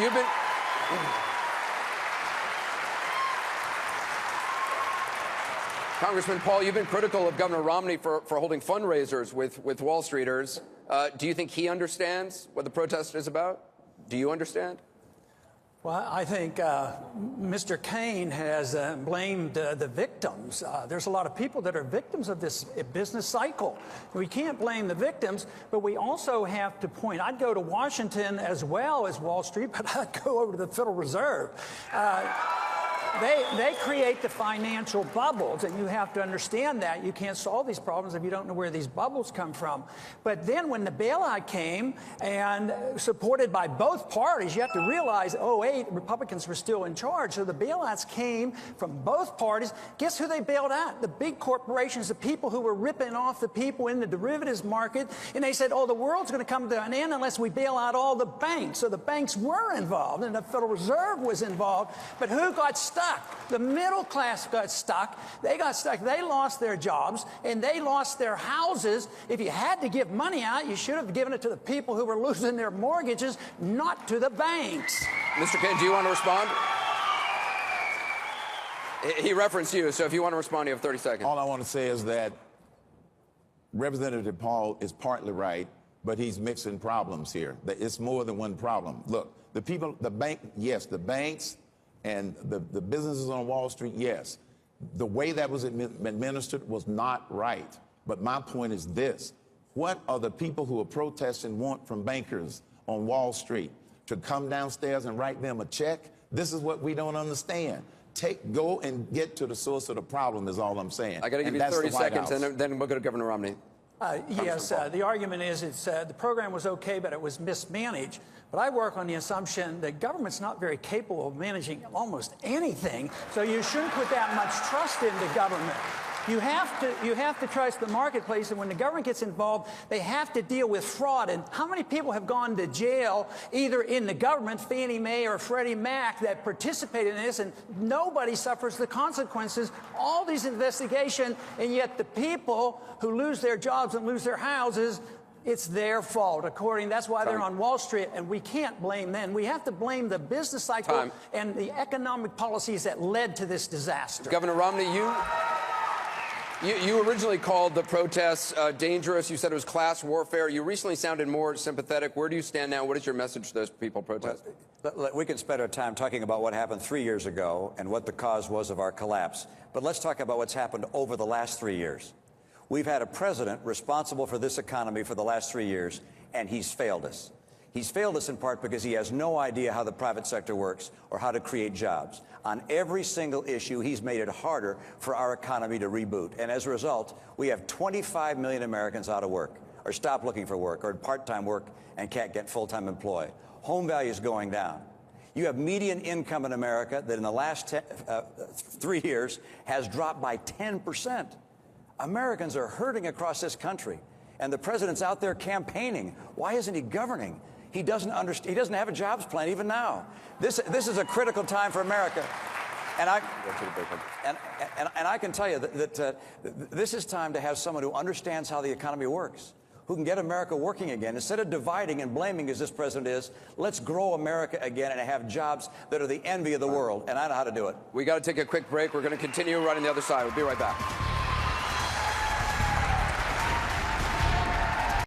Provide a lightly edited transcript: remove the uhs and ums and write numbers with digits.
you've been... Congressman Paul, you've been critical of Governor Romney for holding fundraisers with Wall Streeters. Do you think he understands what the protest is about? Do you understand? Well, I think Mr. Kaine has blamed the victims. There's a lot of people that are victims of this business cycle. We can't blame the victims, but we also have to point. I'd go to Washington as well as Wall Street, but I'd go over to the Federal Reserve. They create the financial bubbles, and you have to understand that. You can't solve these problems if you don't know where these bubbles come from. But then when the bailout came, and supported by both parties, you have to realize, 2008, Republicans were still in charge, so the bailouts came from both parties. Guess who they bailed out? The big corporations, the people who were ripping off the people in the derivatives market, and they said, oh, the world's going to come to an end unless we bail out all the banks. So the banks were involved, and the Federal Reserve was involved, but who got stuck? The middle class got stuck. They got stuck. They lost their jobs, and they lost their houses. If you had to give money out, you should have given it to the people who were losing their mortgages, not to the banks. Mr. Kaine, do you want to respond? He referenced you, so if you want to respond, you have 30 seconds. All I want to say is that Representative Paul is partly right, but he's mixing problems here. It's more than one problem. Look, the people, the bank, yes, the banks, and the businesses on Wall Street, yes. The way that was administered was not right. But my point is this. What are the people who are protesting want from bankers on Wall Street? To come downstairs and write them a check? This is what we don't understand. Go and get to the source of the problem is all I'm saying. I got to give you 30 seconds, and then we'll go to Governor Romney. Yes, the argument is the program was okay, but it was mismanaged. But I work on the assumption that government's not very capable of managing almost anything, so you shouldn't put that much trust into government. You have to trust the marketplace, and when the government gets involved, they have to deal with fraud. And how many people have gone to jail, either in the government, Fannie Mae or Freddie Mac, that participated in this, and nobody suffers the consequences? All these investigations, and yet the people who lose their jobs and lose their houses, it's their fault, that's why they're on Wall Street, and we can't blame them. We have to blame the business cycle and the economic policies that led to this disaster. Governor Romney, you originally called the protests dangerous. You said it was class warfare. You recently sounded more sympathetic. Where do you stand now? What is your message to those people protesting? Well, we could spend our time talking about what happened 3 years ago and what the cause was of our collapse. But let's talk about what's happened over the last 3 years. We've had a president responsible for this economy for the last 3 years, and he's failed us. He's failed us in part because he has no idea how the private sector works or how to create jobs. On every single issue, he's made it harder for our economy to reboot. And as a result, we have 25 million Americans out of work, or stop looking for work, or in part-time work and can't get full-time employment. Home value is going down. You have median income in America that in the last 3 years has dropped by 10%. Americans are hurting across this country, and the president's out there campaigning. Why isn't he governing? He doesn't understand. He doesn't have a jobs plan even now. This is a critical time for America, and I can tell you that this is time to have someone who understands how the economy works, who can get America working again. Instead of dividing and blaming, as this president is, let's grow America again and have jobs that are the envy of the world, and I know how to do it. We got to take a quick break. We're going to continue right on the other side. We'll be right back.